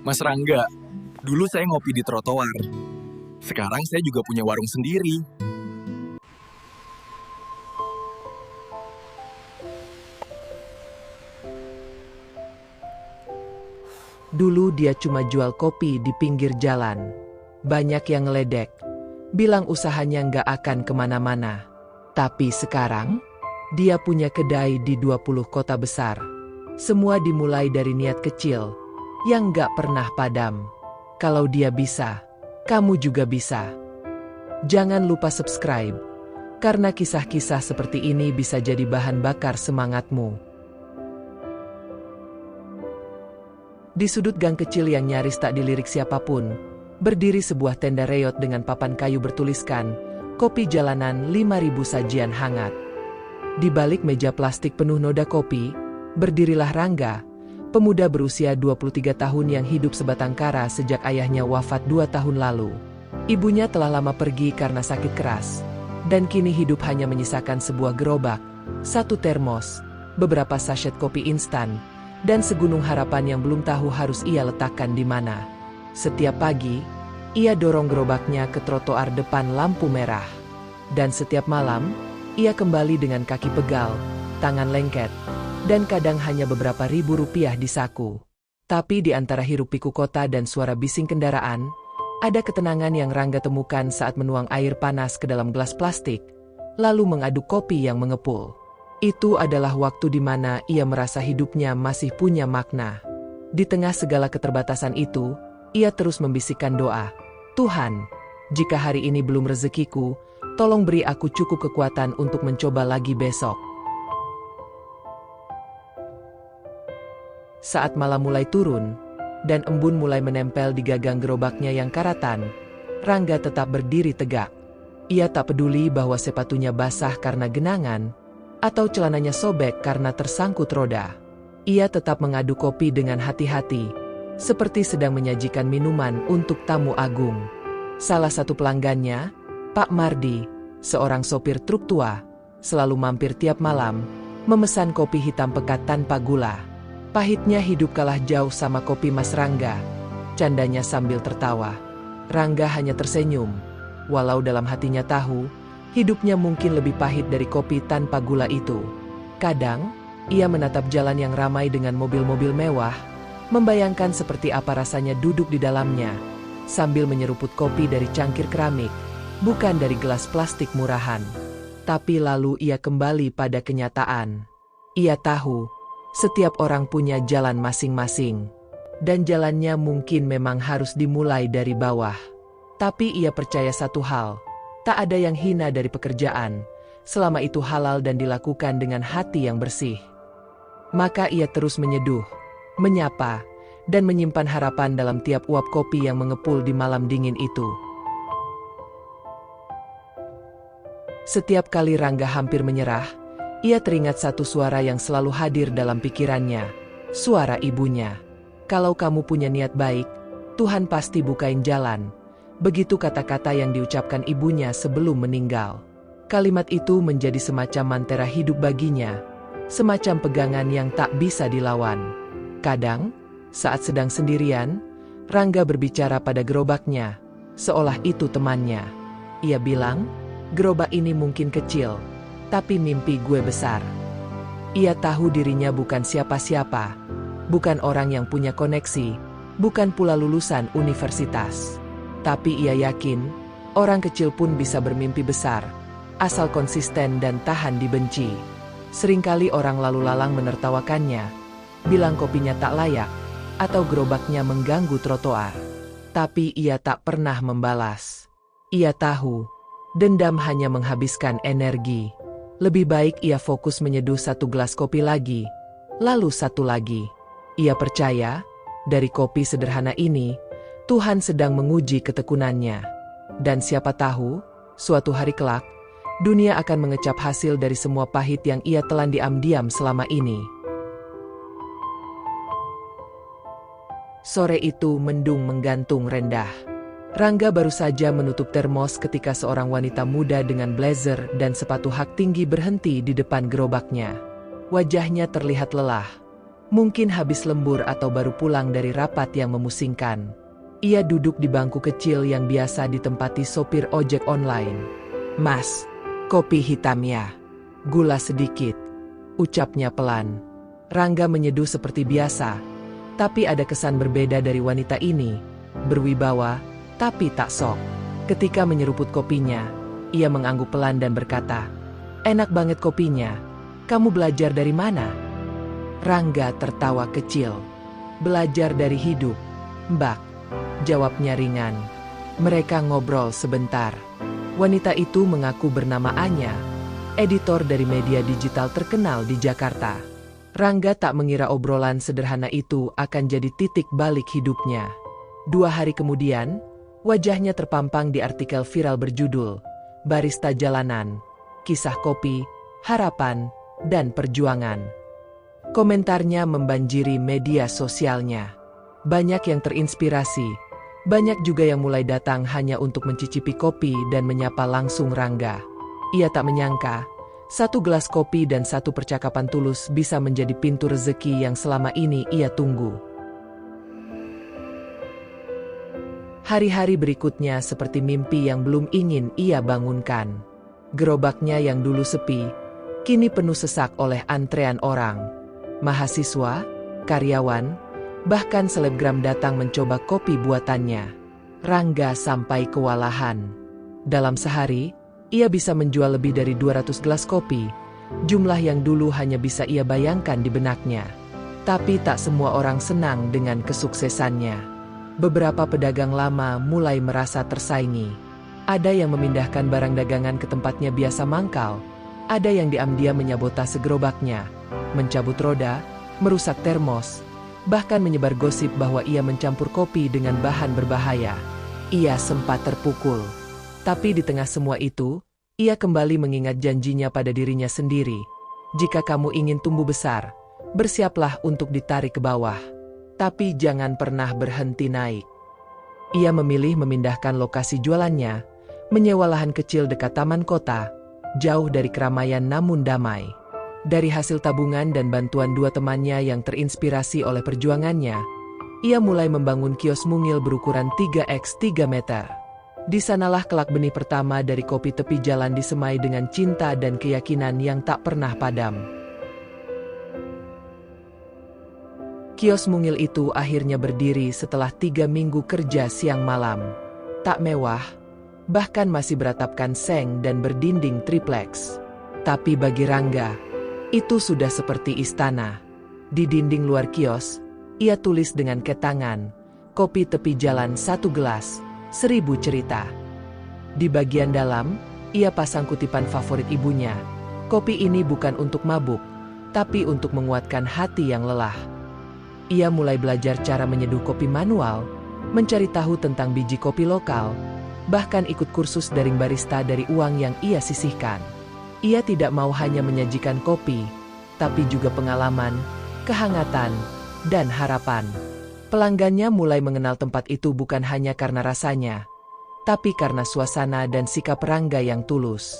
Mas Rangga, dulu saya ngopi di trotoar. Sekarang saya juga punya warung sendiri. Dulu dia cuma jual kopi di pinggir jalan. Banyak yang ngeledek, bilang usahanya nggak akan kemana-mana. Tapi sekarang, dia punya kedai di 20 kota besar. Semua dimulai dari niat kecil, yang nggak pernah padam. Kalau dia bisa, kamu juga bisa. Jangan lupa subscribe, karena kisah-kisah seperti ini bisa jadi bahan bakar semangatmu. Di sudut gang kecil yang nyaris tak dilirik siapapun, berdiri sebuah tenda reot dengan papan kayu bertuliskan, "Kopi Jalanan 5.000 sajian hangat." Di balik meja plastik penuh noda kopi, berdirilah Rangga, pemuda berusia 23 tahun yang hidup sebatang kara sejak ayahnya wafat 2 tahun lalu. Ibunya telah lama pergi karena sakit keras, dan kini hidup hanya menyisakan sebuah gerobak, satu termos, beberapa sachet kopi instan, dan segunung harapan yang belum tahu harus ia letakkan di mana. Setiap pagi, ia dorong gerobaknya ke trotoar depan lampu merah. Dan setiap malam, ia kembali dengan kaki pegal, tangan lengket, dan kadang hanya beberapa ribu rupiah di saku. Tapi di antara hiruk-pikuk kota dan suara bising kendaraan, ada ketenangan yang Rangga temukan saat menuang air panas ke dalam gelas plastik, lalu mengaduk kopi yang mengepul. Itu adalah waktu di mana ia merasa hidupnya masih punya makna. Di tengah segala keterbatasan itu, ia terus membisikkan doa, "Tuhan, jika hari ini belum rezekiku, tolong beri aku cukup kekuatan untuk mencoba lagi besok." Saat malam mulai turun, dan embun mulai menempel di gagang gerobaknya yang karatan, Rangga tetap berdiri tegak. Ia tak peduli bahwa sepatunya basah karena genangan, atau celananya sobek karena tersangkut roda. Ia tetap mengaduk kopi dengan hati-hati, seperti sedang menyajikan minuman untuk tamu agung. Salah satu pelanggannya, Pak Mardi, seorang sopir truk tua, selalu mampir tiap malam, memesan kopi hitam pekat tanpa gula. "Pahitnya hidup kalah jauh sama kopi Mas Rangga," candanya sambil tertawa. Rangga hanya tersenyum, walau dalam hatinya tahu, hidupnya mungkin lebih pahit dari kopi tanpa gula itu. Kadang, ia menatap jalan yang ramai dengan mobil-mobil mewah, membayangkan seperti apa rasanya duduk di dalamnya, sambil menyeruput kopi dari cangkir keramik, bukan dari gelas plastik murahan. Tapi lalu ia kembali pada kenyataan. Ia tahu, setiap orang punya jalan masing-masing, dan jalannya mungkin memang harus dimulai dari bawah. Tapi ia percaya satu hal, tak ada yang hina dari pekerjaan, selama itu halal dan dilakukan dengan hati yang bersih. Maka ia terus menyeduh, menyapa, dan menyimpan harapan dalam tiap uap kopi yang mengepul di malam dingin itu. Setiap kali Rangga hampir menyerah, ia teringat satu suara yang selalu hadir dalam pikirannya, suara ibunya. "Kalau kamu punya niat baik, Tuhan pasti bukain jalan." Begitu kata-kata yang diucapkan ibunya sebelum meninggal. Kalimat itu menjadi semacam mantra hidup baginya, semacam pegangan yang tak bisa dilawan. Kadang, saat sedang sendirian, Rangga berbicara pada gerobaknya, seolah itu temannya. Ia bilang, "Gerobak ini mungkin kecil, tapi mimpi gue besar." Ia tahu dirinya bukan siapa-siapa, bukan orang yang punya koneksi, bukan pula lulusan universitas. Tapi ia yakin, orang kecil pun bisa bermimpi besar, asal konsisten dan tahan dibenci. Seringkali orang lalu lalang menertawakannya, bilang kopinya tak layak, atau gerobaknya mengganggu trotoar. Tapi ia tak pernah membalas. Ia tahu, dendam hanya menghabiskan energi. Lebih baik ia fokus menyeduh satu gelas kopi lagi, lalu satu lagi. Ia percaya, dari kopi sederhana ini, Tuhan sedang menguji ketekunannya. Dan siapa tahu, suatu hari kelak, dunia akan mengecap hasil dari semua pahit yang ia telan diam-diam selama ini. Sore itu mendung menggantung rendah. Rangga baru saja menutup termos ketika seorang wanita muda dengan blazer dan sepatu hak tinggi berhenti di depan gerobaknya. Wajahnya terlihat lelah, Mungkin habis lembur atau baru pulang dari rapat yang memusingkan. Ia duduk di bangku kecil yang biasa ditempati sopir ojek online. "Mas, kopi hitam ya. Gula sedikit," ucapnya pelan. Rangga menyeduh seperti biasa, tapi ada kesan berbeda dari wanita ini. Berwibawa, tapi tak sok. Ketika menyeruput kopinya, ia mengangguk pelan dan berkata, "Enak banget kopinya. Kamu belajar dari mana?" Rangga tertawa kecil. "Belajar dari hidup, Mbak," jawabnya ringan. Mereka ngobrol sebentar. Wanita itu mengaku bernama Anya, editor dari media digital terkenal di Jakarta. Rangga tak mengira obrolan sederhana itu akan jadi titik balik hidupnya. 2 hari kemudian, wajahnya terpampang di artikel viral berjudul "Barista Jalanan, Kisah Kopi, Harapan, dan Perjuangan". Komentarnya membanjiri media sosialnya. Banyak yang terinspirasi, banyak juga yang mulai datang hanya untuk mencicipi kopi dan menyapa langsung Rangga. Ia tak menyangka, 1 gelas kopi dan 1 percakapan tulus bisa menjadi pintu rezeki yang selama ini ia tunggu. Hari-hari berikutnya seperti mimpi yang belum ingin ia bangunkan. Gerobaknya yang dulu sepi, kini penuh sesak oleh antrean orang. Mahasiswa, karyawan, bahkan selebgram datang mencoba kopi buatannya. Rangga sampai kewalahan. Dalam sehari, ia bisa menjual lebih dari 200 gelas kopi, jumlah yang dulu hanya bisa ia bayangkan di benaknya. Tapi tak semua orang senang dengan kesuksesannya. Beberapa pedagang lama mulai merasa tersaingi. Ada yang memindahkan barang dagangan ke tempatnya biasa mangkal. Ada yang diam-diam menyabotase gerobaknya, mencabut roda, merusak termos, bahkan menyebar gosip bahwa ia mencampur kopi dengan bahan berbahaya. Ia sempat terpukul. Tapi di tengah semua itu, ia kembali mengingat janjinya pada dirinya sendiri. Jika kamu ingin tumbuh besar, bersiaplah untuk ditarik ke bawah. Tapi jangan pernah berhenti naik. Ia memilih memindahkan lokasi jualannya, menyewa lahan kecil dekat taman kota, jauh dari keramaian namun damai. Dari hasil tabungan dan bantuan 2 temannya yang terinspirasi oleh perjuangannya, ia mulai membangun kios mungil berukuran 3x3 meter. Di sanalah kelak benih pertama dari kopi tepi jalan disemai dengan cinta dan keyakinan yang tak pernah padam. Kios mungil itu akhirnya berdiri setelah 3 minggu kerja siang malam. Tak mewah, bahkan masih beratapkan seng dan berdinding triplex. Tapi bagi Rangga, itu sudah seperti istana. Di dinding luar kios, ia tulis dengan ketangan, "Kopi tepi jalan 1 gelas, 1000 cerita." Di bagian dalam, ia pasang kutipan favorit ibunya. "Kopi ini bukan untuk mabuk, tapi untuk menguatkan hati yang lelah." Ia mulai belajar cara menyeduh kopi manual, mencari tahu tentang biji kopi lokal, bahkan ikut kursus daring barista dari uang yang ia sisihkan. Ia tidak mau hanya menyajikan kopi, tapi juga pengalaman, kehangatan, dan harapan. Pelanggannya mulai mengenal tempat itu bukan hanya karena rasanya, tapi karena suasana dan sikap Rangga yang tulus.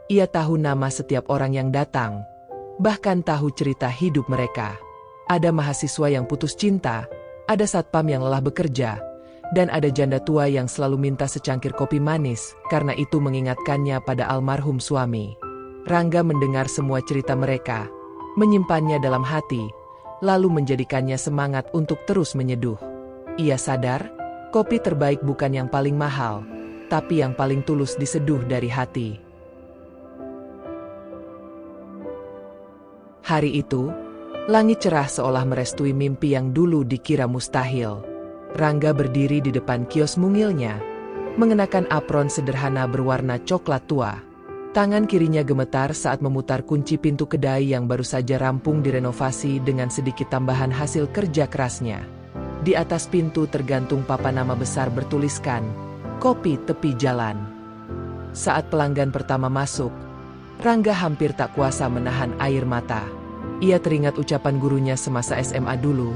Ia tahu nama setiap orang yang datang, bahkan tahu cerita hidup mereka. Ada mahasiswa yang putus cinta, ada satpam yang lelah bekerja, dan ada janda tua yang selalu minta secangkir kopi manis karena itu mengingatkannya pada almarhum suami. Rangga mendengar semua cerita mereka, menyimpannya dalam hati, lalu menjadikannya semangat untuk terus menyeduh. Ia sadar, kopi terbaik bukan yang paling mahal, tapi yang paling tulus diseduh dari hati. Hari itu, langit cerah seolah merestui mimpi yang dulu dikira mustahil. Rangga berdiri di depan kios mungilnya, mengenakan apron sederhana berwarna coklat tua. Tangan kirinya gemetar saat memutar kunci pintu kedai yang baru saja rampung direnovasi dengan sedikit tambahan hasil kerja kerasnya. Di atas pintu tergantung papan nama besar bertuliskan, "Kopi Tepi Jalan." Saat pelanggan pertama masuk, Rangga hampir tak kuasa menahan air mata. Ia teringat ucapan gurunya semasa SMA dulu,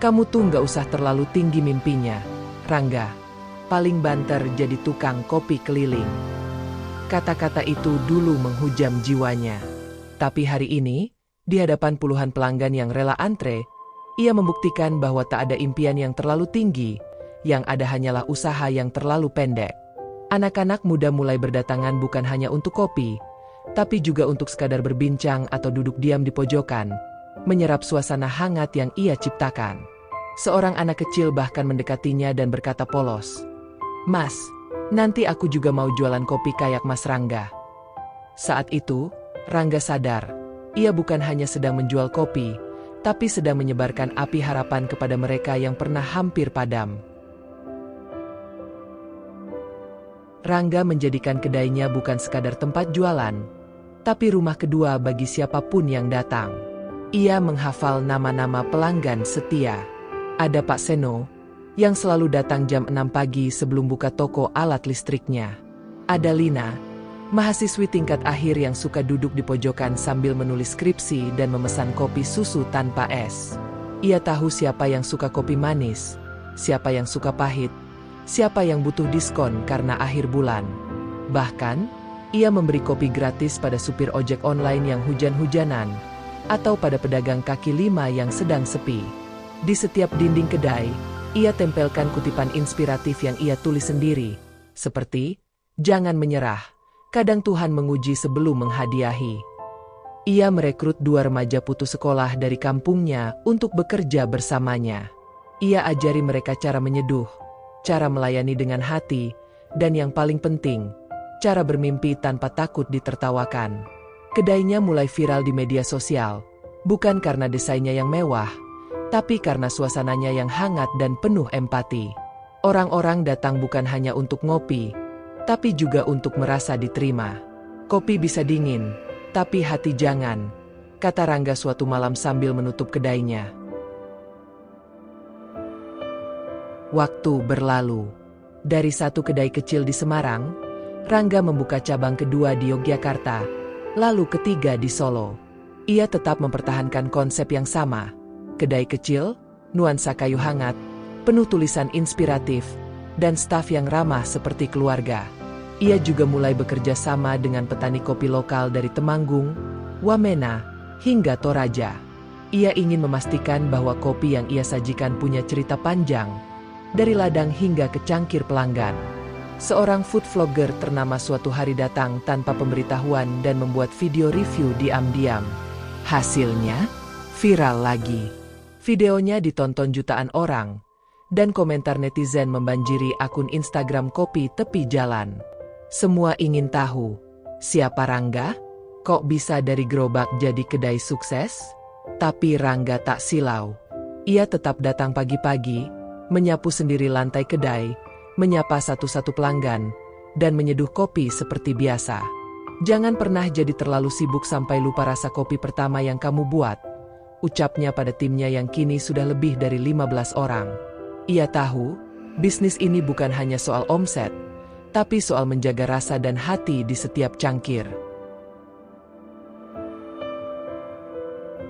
"Kamu tuh nggak usah terlalu tinggi mimpinya, Rangga. Paling banter jadi tukang kopi keliling." Kata-kata itu dulu menghujam jiwanya. Tapi hari ini, di hadapan puluhan pelanggan yang rela antre, Ia membuktikan bahwa tak ada impian yang terlalu tinggi, yang ada hanyalah usaha yang terlalu pendek. Anak-anak muda mulai berdatangan bukan hanya untuk kopi, tapi juga untuk sekadar berbincang atau duduk diam di pojokan, menyerap suasana hangat yang ia ciptakan. Seorang anak kecil bahkan mendekatinya dan berkata polos, "Mas, nanti aku juga mau jualan kopi kayak Mas Rangga." Saat itu, Rangga sadar, ia bukan hanya sedang menjual kopi, tapi sedang menyebarkan api harapan kepada mereka yang pernah hampir padam. Rangga menjadikan kedainya bukan sekadar tempat jualan, tapi rumah kedua bagi siapapun yang datang. Ia menghafal nama-nama pelanggan setia. Ada Pak Seno, yang selalu datang jam 6 pagi sebelum buka toko alat listriknya. Ada Lina, mahasiswi tingkat akhir yang suka duduk di pojokan sambil menulis skripsi dan memesan kopi susu tanpa es. Ia tahu siapa yang suka kopi manis, siapa yang suka pahit, siapa yang butuh diskon karena akhir bulan. Bahkan, ia memberi kopi gratis pada supir ojek online yang hujan-hujanan, atau pada pedagang kaki lima yang sedang sepi. Di setiap dinding kedai, ia tempelkan kutipan inspiratif yang ia tulis sendiri, seperti, "Jangan menyerah, kadang Tuhan menguji sebelum menghadiahi." Ia merekrut 2 remaja putus sekolah dari kampungnya untuk bekerja bersamanya. Ia ajari mereka cara menyeduh, cara melayani dengan hati, dan yang paling penting, cara bermimpi tanpa takut ditertawakan. Kedainya mulai viral di media sosial, bukan karena desainnya yang mewah, tapi karena suasananya yang hangat dan penuh empati. Orang-orang datang bukan hanya untuk ngopi, tapi juga untuk merasa diterima. "Kopi bisa dingin, tapi hati jangan," kata Rangga suatu malam sambil menutup kedainya. Waktu berlalu. Dari satu kedai kecil di Semarang, Rangga membuka cabang kedua di Yogyakarta, lalu ketiga di Solo. Ia tetap mempertahankan konsep yang sama. Kedai kecil, nuansa kayu hangat, penuh tulisan inspiratif, dan staf yang ramah seperti keluarga. Ia juga mulai bekerja sama dengan petani kopi lokal dari Temanggung, Wamena, hingga Toraja. Ia ingin memastikan bahwa kopi yang ia sajikan punya cerita panjang, dari ladang hingga ke cangkir pelanggan. Seorang food vlogger ternama suatu hari datang tanpa pemberitahuan dan membuat video review diam-diam. Hasilnya, viral lagi. Videonya ditonton jutaan orang, dan komentar netizen membanjiri akun Instagram kopi tepi jalan. Semua ingin tahu, siapa Rangga? Kok bisa dari gerobak jadi kedai sukses? Tapi Rangga tak silau. Ia tetap datang pagi-pagi, menyapu sendiri lantai kedai, menyapa satu-satu pelanggan, dan menyeduh kopi seperti biasa. "Jangan pernah jadi terlalu sibuk sampai lupa rasa kopi pertama yang kamu buat," ucapnya pada timnya yang kini sudah lebih dari 15 orang. Ia tahu, bisnis ini bukan hanya soal omset, tapi soal menjaga rasa dan hati di setiap cangkir.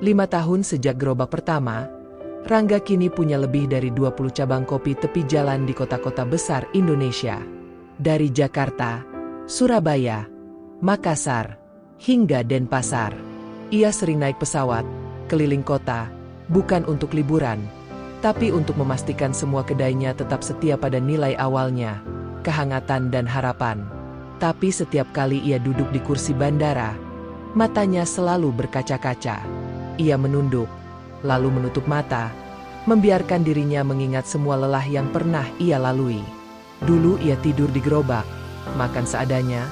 5 tahun sejak gerobak pertama, Rangga kini punya lebih dari 20 cabang kopi tepi jalan di kota-kota besar Indonesia. Dari Jakarta, Surabaya, Makassar, hingga Denpasar. Ia sering naik pesawat, keliling kota, bukan untuk liburan, tapi untuk memastikan semua kedainya tetap setia pada nilai awalnya, kehangatan dan harapan. Tapi setiap kali ia duduk di kursi bandara, matanya selalu berkaca-kaca. Ia menunduk, lalu menutup mata, membiarkan dirinya mengingat semua lelah yang pernah ia lalui. Dulu ia tidur di gerobak, makan seadanya,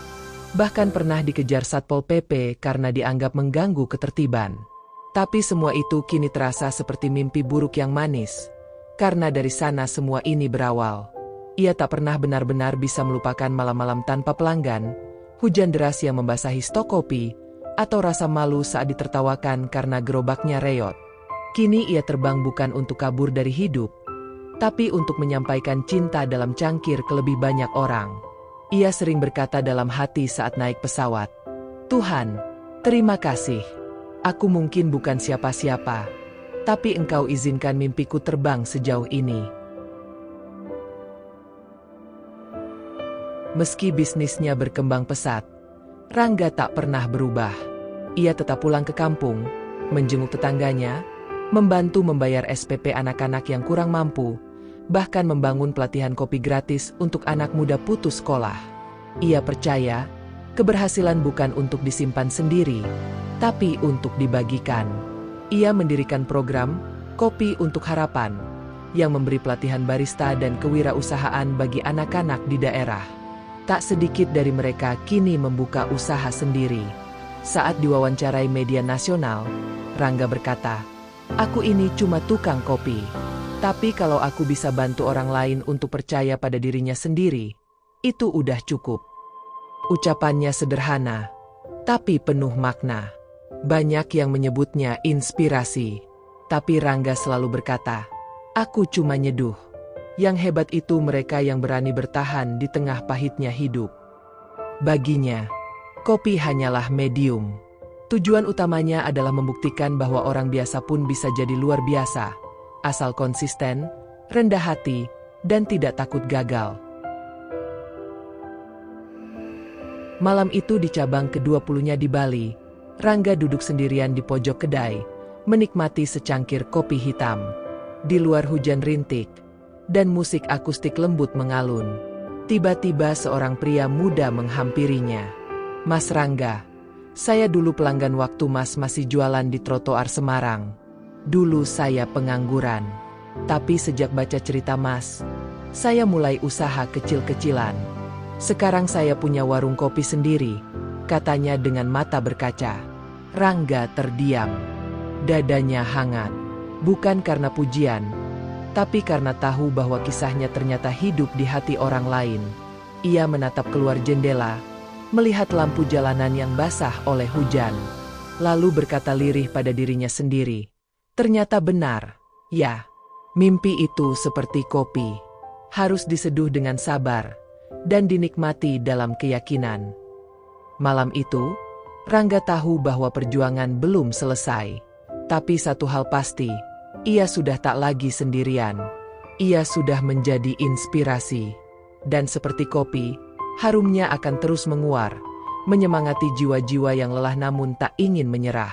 bahkan pernah dikejar Satpol PP karena dianggap mengganggu ketertiban. Tapi semua itu kini terasa seperti mimpi buruk yang manis, karena dari sana semua ini berawal. Ia tak pernah benar-benar bisa melupakan malam-malam tanpa pelanggan, hujan deras yang membasahi stok kopi, atau rasa malu saat ditertawakan karena gerobaknya reot. Kini ia terbang bukan untuk kabur dari hidup, tapi untuk menyampaikan cinta dalam cangkir ke lebih banyak orang. Ia sering berkata dalam hati saat naik pesawat, "Tuhan, terima kasih. Aku mungkin bukan siapa-siapa, tapi Engkau izinkan mimpiku terbang sejauh ini." Meski bisnisnya berkembang pesat, Rangga tak pernah berubah. Ia tetap pulang ke kampung, menjenguk tetangganya, membantu membayar SPP anak-anak yang kurang mampu, bahkan membangun pelatihan kopi gratis untuk anak muda putus sekolah. Ia percaya, keberhasilan bukan untuk disimpan sendiri, tapi untuk dibagikan. Ia mendirikan program Kopi untuk Harapan yang memberi pelatihan barista dan kewirausahaan bagi anak-anak di daerah. Tak sedikit dari mereka kini membuka usaha sendiri. Saat diwawancarai media nasional, Rangga berkata, "Aku ini cuma tukang kopi. Tapi kalau aku bisa bantu orang lain untuk percaya pada dirinya sendiri, itu udah cukup." Ucapannya sederhana, tapi penuh makna. Banyak yang menyebutnya inspirasi, tapi Rangga selalu berkata, "Aku cuma nyeduh. Yang hebat itu mereka yang berani bertahan di tengah pahitnya hidup." Baginya, kopi hanyalah medium. Tujuan utamanya adalah membuktikan bahwa orang biasa pun bisa jadi luar biasa, asal konsisten, rendah hati, dan tidak takut gagal. Malam itu di cabang ke-20-nya di Bali, Rangga duduk sendirian di pojok kedai, menikmati secangkir kopi hitam. Di luar hujan rintik, dan musik akustik lembut mengalun. Tiba-tiba seorang pria muda menghampirinya. "Mas Rangga, saya dulu pelanggan waktu Mas masih jualan di trotoar Semarang. Dulu saya pengangguran. Tapi sejak baca cerita Mas, saya mulai usaha kecil-kecilan. Sekarang saya punya warung kopi sendiri," katanya dengan mata berkaca. Rangga terdiam. Dadanya hangat. Bukan karena pujian, tapi karena tahu bahwa kisahnya ternyata hidup di hati orang lain. Ia menatap keluar jendela, melihat lampu jalanan yang basah oleh hujan. Lalu berkata lirih pada dirinya sendiri, "Ternyata benar, ya. Mimpi itu seperti kopi. Harus diseduh dengan sabar, dan dinikmati dalam keyakinan." Malam itu, Rangga tahu bahwa perjuangan belum selesai. Tapi satu hal pasti, ia sudah tak lagi sendirian. Ia sudah menjadi inspirasi. Dan seperti kopi, harumnya akan terus menguar, menyemangati jiwa-jiwa yang lelah namun tak ingin menyerah.